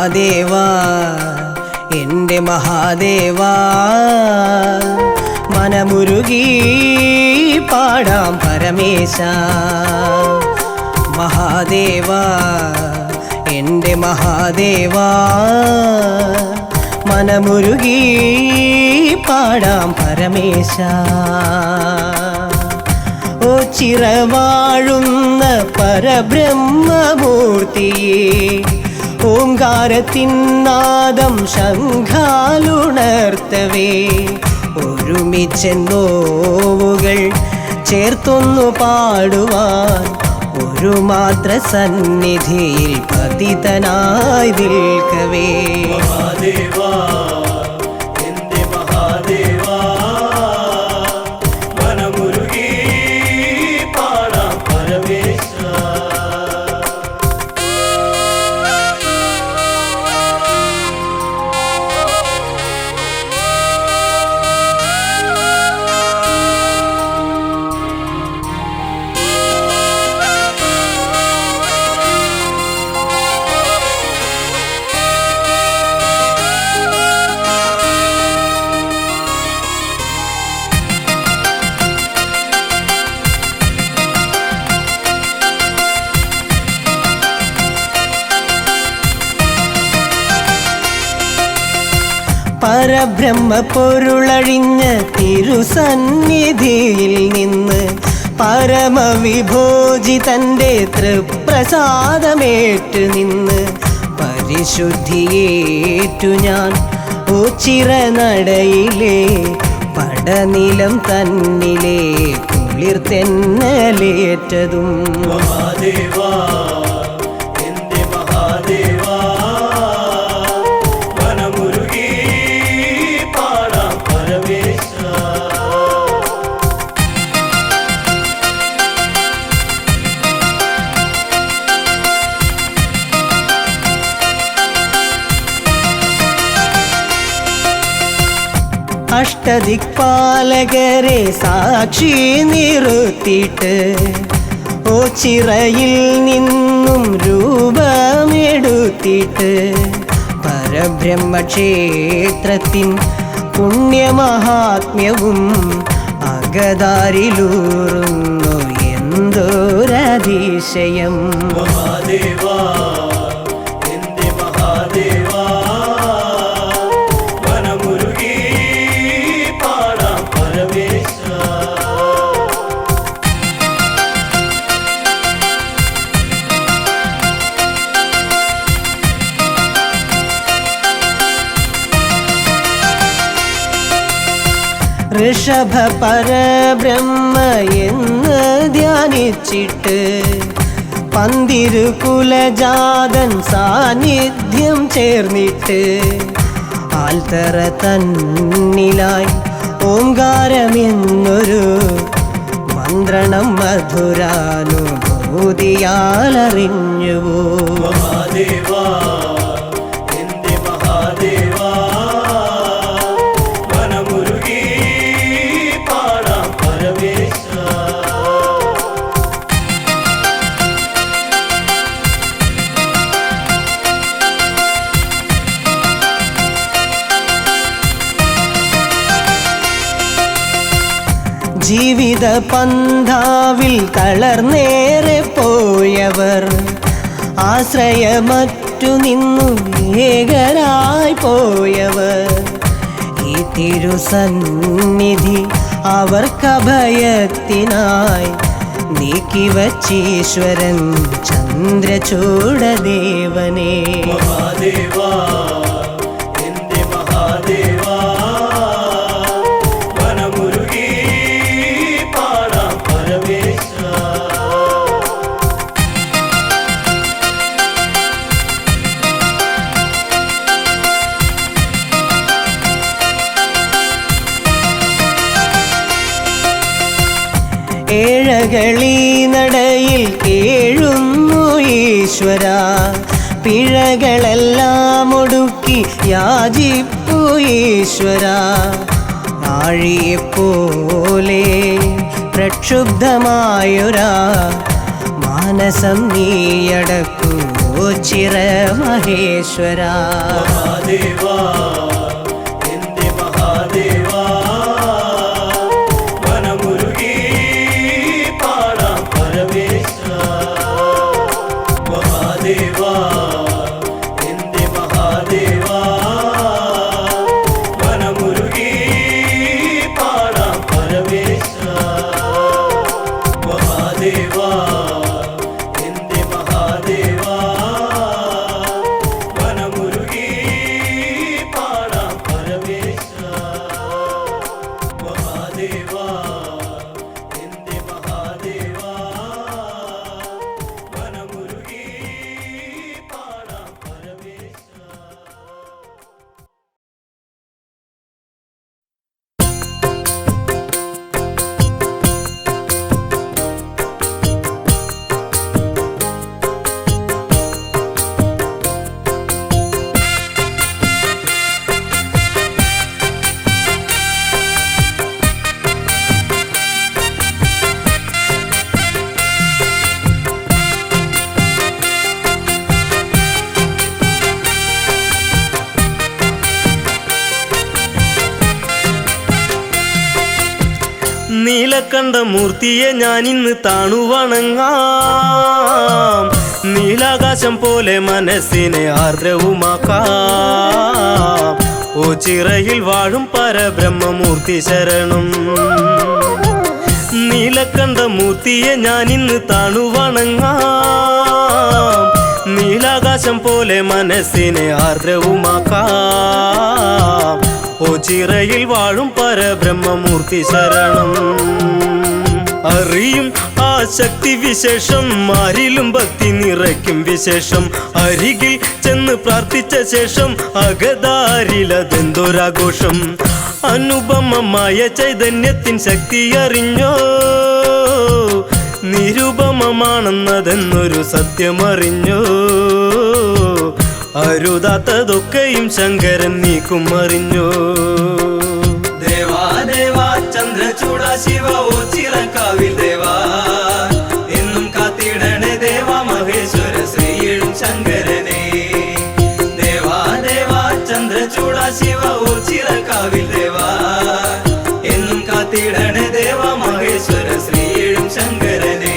മഹാദേവാ എൻ്റെ മഹാദേവാ മനമുരുകി പാടാം പരമേശ മഹാദേവാ എൻ്റെ മഹാദേവാ മനമുരുകി പാടാം പരമേശ ഓ ചിറവാഴുന്ന പരബ്രഹ്മമൂർത്തിയേ ഓംകാരത്തിന്നാദം ശംഖാലുണർത്തവേ ഒരുമിച്ചെന്നോവുകൾ ചേർത്തൊന്നു പാടുവാൻ ഒരു മാത്ര സന്നിധിയിൽ പതിതനായി നിൽക്കവേ മഹാദേവാ എൻ്റെ മഹാദേവാ മനമുരുകി പാടാം പരമേശ പരബ്രഹ്മ പൊരുളഴിഞ്ഞ തിരുസന്നിധിയിൽ നിന്ന് പരമവിഭോജി തൻ്റെ തൃപ്രസാദമേറ്റ് നിന്ന് പരിശുദ്ധിയേറ്റു ഞാൻ ഓച്ചിറനടയിലെ പടനിലം തന്നിലെ കുളിർത്തെന്നലേറ്റതും മഹാദേവാ എൻ്റെ മഹാദേവാ മനമുരുകി പാടാം പരമേശ അഷ്ടദിക്പാലകരെ സാക്ഷി നിർത്തിയിട്ട് ഓച്ചിറയിൽ നിന്നും രൂപമെടുത്തിട്ട് പരബ്രഹ്മക്ഷേത്രത്തിൻ പുണ്യമഹാത്മ്യവും അകതാരിലൂറുന്നു എന്തൊരതിശയം മഹാദേവാ എൻ്റെ മഹാദേവാ മനമുരുകി പാടാം പരമേശ ഋഷഭ പരബ്രഹ്മ എന്ന് ധ്യാനിച്ചിട്ട് പന്തിരുകുലജാതൻ സാന്നിധ്യം ചേർന്നിട്ട് ആൽത്തറ തന്നിലായി ഓംകാരമെന്നൊരു മന്ത്രണം മധുരാനുഭൂതിയാലറിഞ്ഞുവോ മഹാദേവാ എൻ്റെ മഹാദേവാ മനമുരുകി പാടാം പരമേശ ജീവിത പന്ഥാവിൽ തളർന്നേറെ പോയവർ ആശ്രയമറ്റു നിന്നു ഏകരായി പോയവർ ഈ തിരുസന്നിധി അവർക്കഭയത്തിനായി നീക്കിവച്ചീശ്വരൻ ചന്ദ്രചൂഡദേവനേ മഹാദേവാ എൻ്റെ മഹാദേവാ മനമുരുകി പാടാം പരമേശ ഏഴകളീ നടയിൽ കേഴുന്നു ഈശ്വര പിഴകളെല്ലാം ഒടുക്കി യാചിപ്പു ഈശ്വര ആഴിയെപ്പോലെ പ്രക്ഷുബ്ധമായൊരാ മാനസം നീയടക്കൂ ചിര മഹേശ്വരാ. മഹാദേവാ എന്റെ മഹാദേവാ മനമുരുകി പാടാം പരമേശ. മഹാദേവാ എന്റെ മഹാദേവാ മനമുരുകി പാടാം പരമേശ. മഹാദേവാ എന്റെ മഹാദേവാ മനമുരുകി പാടാം പരമേശ. മഹാദേവാ എന്റെ മഹാദേവാ മനമുരുകി പാടാം പരമേശ. നീലക്കണ്ഠ മൂർത്തിയെ ഞാനിന്ന് താണു വണങ്ങാം. നീലാകാശം പോലെ മനസ്സിനെ ആർദ്രവുമാക്കാം. ഓ ചിറയിൽ വാഴും പരബ്രഹ്മമൂർത്തി ശരണം. നീലക്കണ്ഠ മൂർത്തിയെ ഞാനിന്ന് താണു വണങ്ങാം. നീലാകാശം പോലെ മനസ്സിനെ ആർദ്രവുമാക്കാം. ഓ ചിറയിൽ വാഴും പരബ്രഹ്മമൂർത്തി ശരണം. അറിയും ആ ശക്തി വിശേഷം, ആരിലും ഭക്തി നിറയ്ക്കും വിശേഷം. അരികിൽ ചെന്ന് പ്രാർത്ഥിച്ച ശേഷം അകതാരിലതെന്തൊരാഘോഷം. അനുപമമായ ചൈതന്യത്തിൻ ശക്തി അറിഞ്ഞോ, നിരുപമമാണെന്നതെന്നൊരു സത്യമറിഞ്ഞോ. അരുതാത്തതൊക്കെയും ശങ്കരൻ നീക്കും അറിഞ്ഞോ. ദേവാ ദേവാ ചന്ദ്രചൂട ശിവ ഓ ചിറക്കാവിൽ ദേവാ എന്നും കാത്തിടണേ ദേവാ മഹേശ്വര ശ്രീയിടും ശങ്കരനെ. ദേവാ ദേവാ ചന്ദ്രചൂട ശിവ ഓ ചിറക്കാവിൽ ദേവാ എന്നും കാത്തിടണേ ദേവാ മഹേശ്വര ശ്രീയിടും ശങ്കരനെ.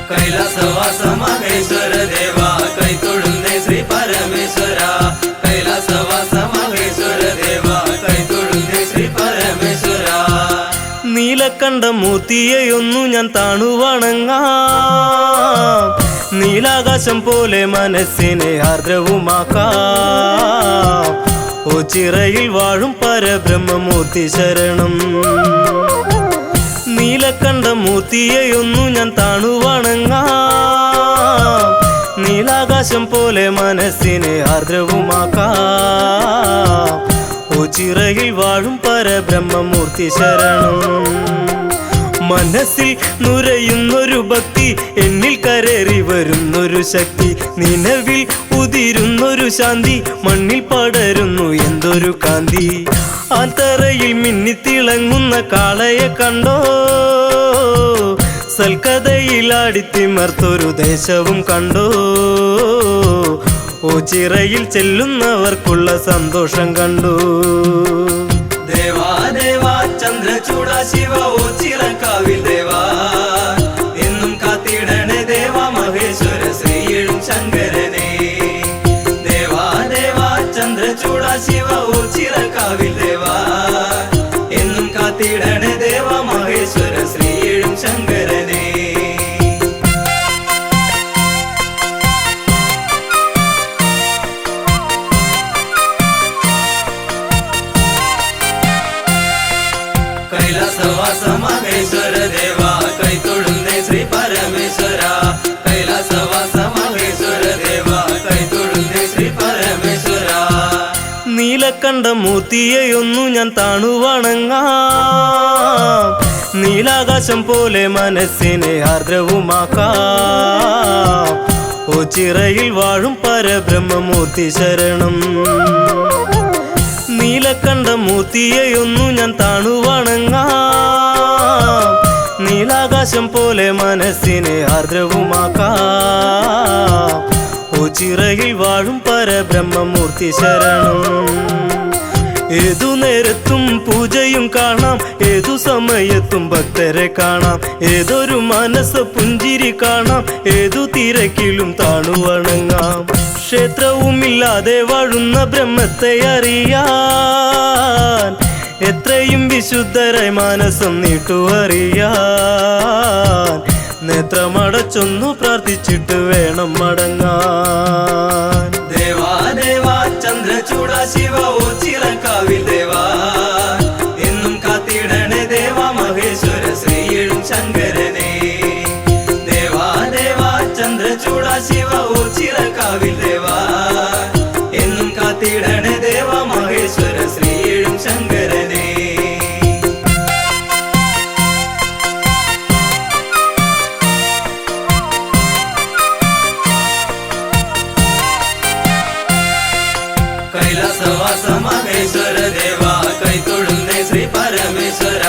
കൈലാസവാസ മഹേശ്വര ദേവാ കൈ തൊഴുന്നേ ശ്രീ പരമേശ്വര. കൈലാസവാസ മഹേശ്വര ദേവാ കൈ തൊഴുന്നേ ശ്രീ പരമേശ്വര. നീലക്കണ്ഠ മൂർത്തിയെയൊന്നു ഞാൻ താണു വണങ്ങാം. നീലാകാശം പോലെ മനസ്സിനെ ആർദ്രവുമാക്കാം. ഓ ചിറയിൽ വാഴും പരബ്രഹ്മമൂർത്തി ശരണം. നീലക്കണ്ഠ മൂർത്തിയെയൊന്നു ഞാൻ താണു വണങ്ങാം. നീലാകാശം പോലെ മനസ്സിനെ ആർദ്രവുമാക്കാം. ഓ ചിറയിൽ വാഴും പരബ്രഹ്മമൂർത്തി ശരണം. മനസ്സിൽ നുരയുന്നൊരു ഭക്തി, എന്നിൽ കരേറി വരുന്നൊരു ശക്തി. നിലവിൽ ഉതിരുന്നൊരു ശാന്തി, മണ്ണിൽ പടരുന്നു എന്തൊരു കാന്തി. ആൽത്തറയിൽ മിന്നിത്തിളങ്ങുന്ന കാളയെ കണ്ടോ, സൽക്കഥയിലാടിത്തിമർത്തൊരു ദേശവും കണ്ടോ. ഓ ചിറയിൽ ചെല്ലുന്നവർക്കുള്ള സന്തോഷം കണ്ടു. ദേവാ ദേവാ ചന്ദ്രചൂട ശിവ ഓ ചിറക്കാവിൽ ദേവാ എന്നും കാത്തിടണേ ദേവാ മഹേശ്വര ശ്രീയിടും ശങ്കരനെ. ദേവാ ദേവാ ചന്ദ്രചൂട ശിവ ഓ ചിറക്കാവിൽ ദേവാ എന്നും കാത്തിടണേ ദേവാ മഹേശ്വര ശ്രീയിടും ശങ്കരനെ. കൈലാസവാസ മഹേശ്വര ദേവാ കൈ തൊഴുന്നേ ശ്രീ പരമേശ്വര. കൈലാസവാസ മഹേശ്വര ദേവാ കൈ തൊഴുന്നേ ശ്രീ പരമേശ്വര. നീലക്കണ്ഠ മൂർത്തിയെയൊന്നു ഞാൻ താണു വണങ്ങാം. നീലാകാശം പോലെ മനസ്സിനെ ആർദ്രവുമാക്കാം. ഓ ഓച്ചിറയിൽ വാഴും പരബ്രഹ്മമൂർത്തി ശരണം. നീലകണ്ഠമൂർത്തിയെയൊന്നു ഞാൻ താണു വണങ്ങാം. നീലാകാശം പോലെ മനസ്സിനെ ആർദ്രവുമാക്കാം. ഓച്ചിറയിൽ വാഴും പരബ്രഹ്മമൂർത്തി ശരണം. ഏതു നേരത്തും പൂജയും കാണാം, ഏതു സമയത്തും ഭക്തരെ കാണാം. ഏതൊരു മനസ്സ് പുഞ്ചിരി കാണാം, ഏതു തിരക്കിലും താണു വണങ്ങാം. ക്ഷേത്രവുമില്ലാതെ വാഴുന്ന ബ്രഹ്മത്തെ അറിയാൻ എത്രയും വിശുദ്ധരായി മാനസം നീട്ടുവറിയാൻ. നേത്രമടച്ചൊന്നു പ്രാർത്ഥിച്ചിട്ട് വേണം മടങ്ങാൻ. ദേവാ ദേവാ ചന്ദ്രചൂട ശിവ ഓച്ചിറക്കാവിൽ ദേവാ, എന്നും കാത്തിടണേ ദേവാ മഹേശ്വര ശ്രീയിടും ശങ്കരനെ. ദേവാ ദേവാ ചന്ദ്രചൂട ശിവ ഓച്ചിറക്കാവിൽ ദേവാ, എന്നും കാത്തിടണേ ദേവാ മഹേശ്വര ശ്രീയിടും ശങ്കരനെ. കൈലാസവാസ മഹേശ്വര ദേവ കൈ തൊഴുന്നേ ശ്രീ പരമേശ്വര.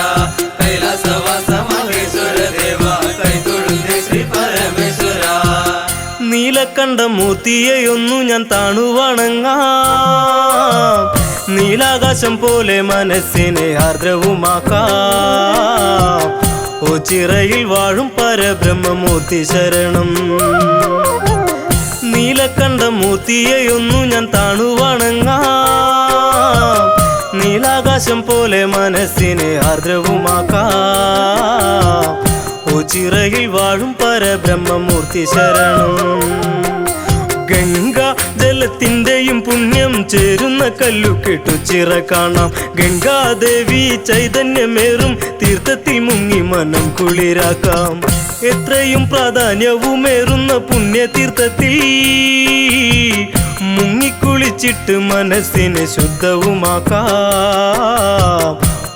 കൈലാസവാസ മഹേശ്വര ദേവ കൈ തൊഴുന്നേ ശ്രീ പരമേശ്വര. നീലകണ്ഠമൂർത്തിയെയൊന്നു ഞാൻ താണു വണങ്ങാം. നീലാകാശം പോലെ മനസ്സിനെ ആർദ്രവുമാക്കാം. ഓച്ചിറയിൽ വാഴും പരബ്രഹ്മമൂർത്തി ശരണം. നീലകണ്ഠമൂർത്തിയെയൊന്നു ഞാൻ താണു വണങ്ങാം. നീലാകാശം പോലെ മനസ്സിനെ ആർദ്രവുമാക്കാം. ഓച്ചിറയിൽ വാഴും പരബ്രഹ്മമൂർത്തി ശരണം. ഗംഗാ ജലത്തിൻ്റെയും പുണ്യം ചേരുന്ന കല്ലുകെട്ടു ചിറ കാണാം. ഗംഗാദേവി ചൈതന്യമേറും തീർത്ഥത്തിൽ മുങ്ങി മനം കുളിരാക്കാം. എത്രയും പ്രാധാന്യവുമേറുന്ന പുണ്യതീർത്ഥത്തിൽ മുങ്ങിക്കുളിച്ചിട്ട് മനസ്സിനെ ശുദ്ധവുമാക്കാം.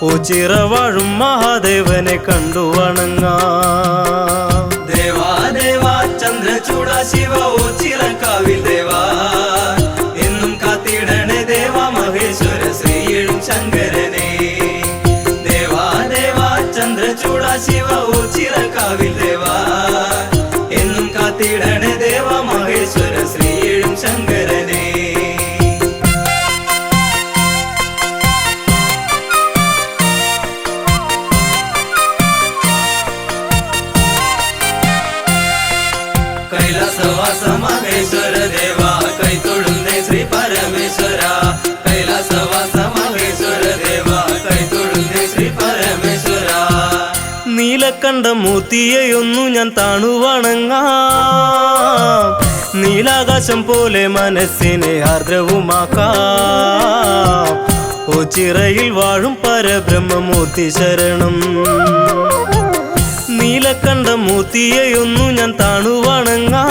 ഓച്ചിറ വാഴും മഹാദേവനെ കണ്ടു വണങ്ങാം. ദേവാ ദേവാ ചന്ദ്രചൂട ശിവ ഓച്ചിറക്കാവിൽ ദേവാ, എന്നും കാത്തിടണേ ദേവാ മഹേശ്വര ശ്രീയിടും ശങ്കരനെ. ദേവാ ദേവാ ചന്ദ്രചൂട ശിവ ഓച്ചിറക്കാവിൽ ദേവാ, എന്നും കാത്തിടണേ ദേവാ മഹേശ്വര ശ്രീയിടും ശങ്കരനെ. കൈലാസവാസ മഹേശ്വര ദേവ കൈ തൊഴുന്നേ ശ്രീ പരമേശ്വര. കൈലാസവാസ മഹേശ്വര ദേവ കൈ തൊഴുന്നേ ശ്രീ പരമേശ്വര. നീലകണ്ഠമൂർത്തിയെയൊന്നു ഞാൻ താണു വണങ്ങാം. നീലാകാശം പോലെ മനസ്സിനെ ആർദ്രവുമാക്കാം. ഓച്ചിറയിൽ വാഴും പരബ്രഹ്മമൂർത്തി ശരണം. നീലകണ്ഠമൂർത്തിയെയൊന്നു ഞാൻ താണു വണങ്ങാം.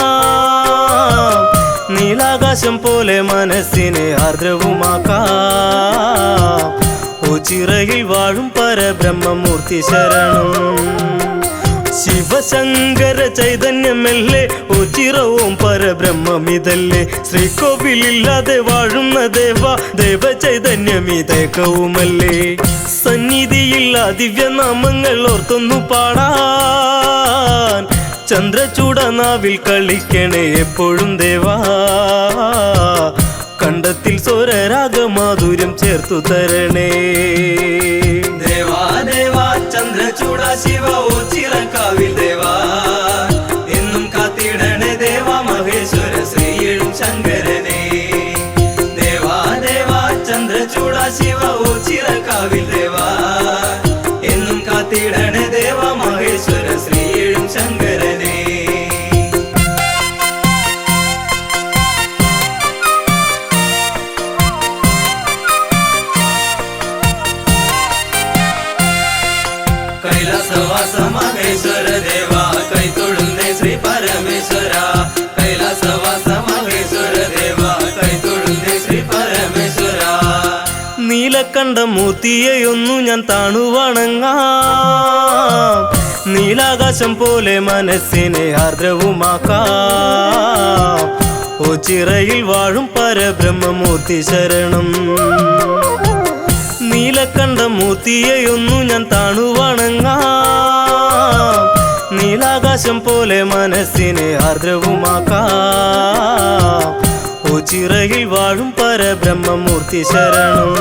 നീലാകാശം പോലെ മനസ്സിനെ ആർദ്രവുമാക്കാം. ഓച്ചിറയിൽ വാഴും പരബ്രഹ്മമൂർത്തി ശരണം. ശിവശങ്കര ചൈതന്യമല്ലേ ഓച്ചിറ ഓം പരബ്രഹ്മമിതല്ലേ. ശ്രീകോവിലില്ലാതെ വാഴുന്ന ദേവ ദേവ ചൈതന്യമിതേക്കവുമല്ലേ. സന്നിധിയില്ല ദിവ്യനാമങ്ങൾ ഓർത്തൊന്നു പാടാൻ. ചന്ദ്രചൂട നാവിൽ കളിക്കണേ എപ്പോഴും ദേവാ. കണ്ടത്തിൽ സ്വരരാഗമാധുര്യം ചേർത്തു തരണേ. ദേവാ ദേവാ ചന്ദ്രചൂട ശിവ ഓച്ചിറക്കാവിൽ ദേവാ, എന്നും കാത്തിടണേ ദേവാ മഹേശ്വര ശ്രീയിടും ശങ്കരനെ. ദേവാ ദേവാ ചന്ദ്രചൂട ശിവ ഓച്ചിറക്കാവിൽ ദേവാ, എന്നും കാത്തിടണേ ദേവാ മഹേശ്വര ശ്രീയിടും ശങ്കരനെ. കൈലാസവാസ മഹേശ്വര ദേവ കൈ തൊഴുന്നേ ശ്രീ പരമേശ്വര. കൈലാസവാസ മഹേശ്വര ദേവ കൈ തൊഴുന്നേ ശ്രീ പരമേശ്വര. നീലകണ്ഠമൂർത്തിയെയൊന്നു ഞാൻ താണു വണങ്ങാം. നീലാകാശം പോലെ മനസ്സിനെ ആർദ്രവുമാക്കാം. ഓ ചിറയിൽ വാഴും പരബ്രഹ്മമൂർത്തി ശരണം. നീലക്കണ്ഠമൂർത്തിയെയൊന്നു ഞാൻ താണു വണങ്ങാം. നീലാകാശം പോലെ മനസ്സിനെ ആർദ്രവുമാക്കാം. ഓ ചിറയിൽ വാഴും പരബ്രഹ്മമൂർത്തി ശരണം.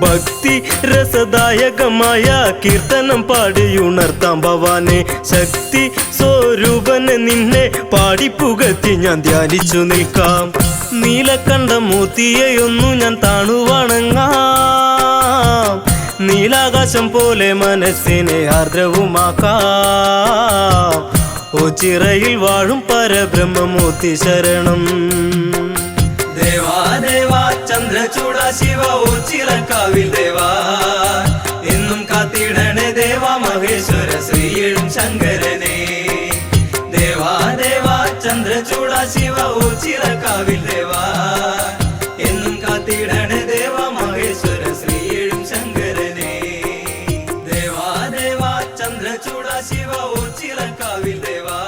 ഭക്തി രസദായകമായ കീർത്തനം പാടിയുണർത്താം ഭവാനെ. ശക്തി സ്വരൂപനെ നിന്നെ പാടിപ്പുകത്തി ഞാൻ ധ്യാനിച്ചു നിൽക്കാം. നീലക്കണ്ഠമൂർത്തിയെയൊന്നു ഞാൻ താണു വണങ്ങാം. നീലാകാശം പോലെ മനസ്സിനെ ആർദ്രവുമാക്കാം. ഓ ചിറയിൽ വാഴും പരബ്രഹ്മമൂർത്തി ശരണം. ദേവാ ദേവാ ചന്ദ്രചൂട ശിവ ഓ ചിറക്കാവിൽ ദേവാ. എന്നും കാത്തിടണേ ദേവാ മഹേശ്വര ശ്രീയേഴും ശങ്കരനെ. ദേവാ ദേവാ ചന്ദ്രചൂട ശിവ ഓ ചിറക്കാവിൽ ദേവാ. എന്നും കാത്തിടണേ ദേവാ മഹേശ്വര ശ്രീയേഴും ശങ്കരനെ. ദേവാ ദേവാ ചന്ദ്രചൂട ശിവ ഓ ചിറക്കാവിൽ ദേവാ.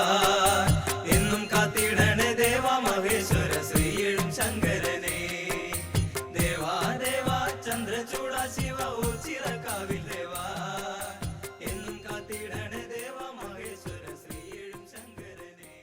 എന്നും കാത്തിടണേ ദേവാ മഹേശ്വര ശ്രീയേഴും ശങ്കരനെ. ദേവാ ദേവാ ചന്ദ്രചൂട ശിവ ഓ ചിറക്കാവിൽ ദേവാ. എന്നും കാത്തിടണേ ദേവാ മഹേശ്വര ശ്രീയേഴും ശങ്കരനെ.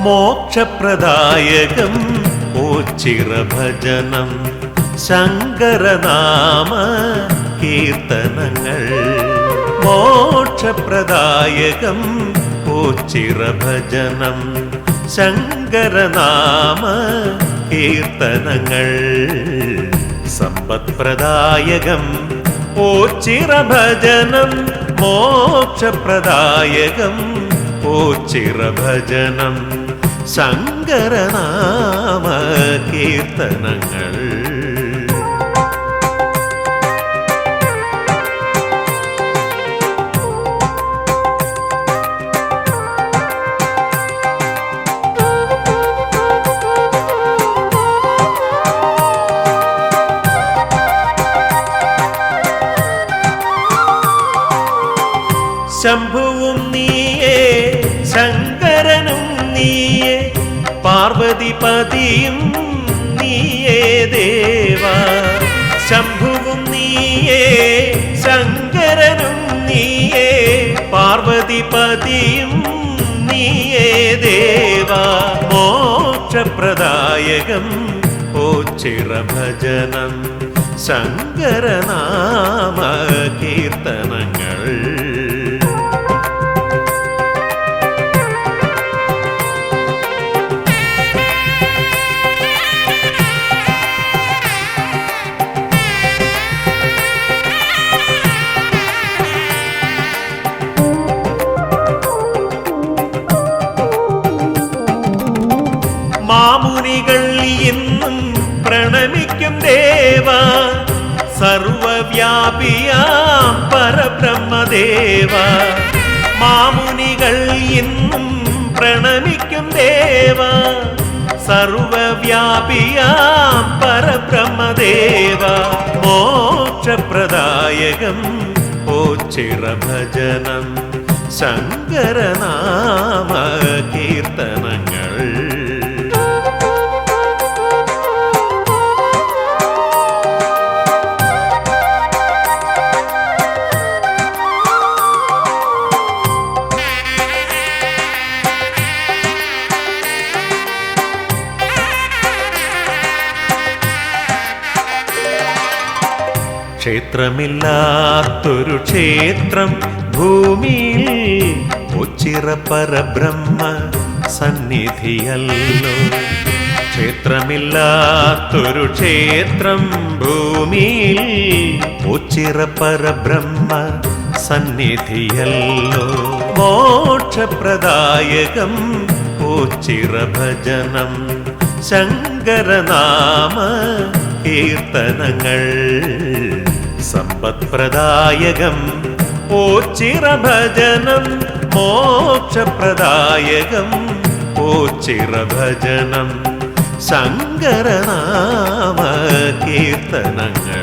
മോക്ഷപ്രദായകം ഓ ചിറഭജനം. ശങ്കരനാമ കീർത്തനങ്ങൾ. മോക്ഷപ്രദായകം ഓ ചിറഭജനം. ശങ്കരനാമ കീർത്തനങ്ങൾ. സമ്പത്പ്രദായകം ഓ ചിറഭജനം. മോക്ഷപ്രദായകം ഓ ചിറഭജനം. ശങ്കരനാമ കീർത്തനങ്ങൾ. ശംഭുവും നീയേ ശങ്കരനും നീയേ പാർവതിപതിയും നീയേ ദേവാ. ശംഭുവും നീയേ ശങ്കരനും നീയേ പാർവതിപതിയും നീയേ ദേവാ. മോക്ഷപ്രദായകം ഓ ചിറഭജനം. ശങ്കരനാമ കീർത്തനങ്ങൾ. മാമുനികൾ എന്നും പ്രണമിക്കും ദേവാ. സർവവ്യാപിയാം പരബ്രഹ്മദേവാ. മാമുനികൾ എന്നും പ്രണമിക്കും ദേവാ. സർവവ്യാപിയാം പരബ്രഹ്മദേവാ. മോക്ഷപ്രദായകം ഓ ചിറഭജനം. ശങ്കരനാമ കീർത്തനങ്ങൾ. ക്ഷേത്രമില്ലാത്തൊരു ക്ഷേത്രം ഭൂമിയിൽ ഉച്ചിറപരബ്രഹ്മ സന്നിധിയല്ലോ. ക്ഷേത്രമില്ലാത്തൊരു ക്ഷേത്രം ഭൂമിയിൽ ഉച്ചിറപരബ്രഹ്മ സന്നിധിയല്ലോ മോക്ഷപ്രദായകം ഓച്ചിറഭജനം ശങ്കരനാമ കീർത്തനങ്ങൾ സമ്പത്പ്രദായകം ഓച്ചിറഭജനം മോക്ഷപ്രദായകം ഓച്ചിറഭജനം ശങ്കരനാമ കീർത്തനങ്ങൾ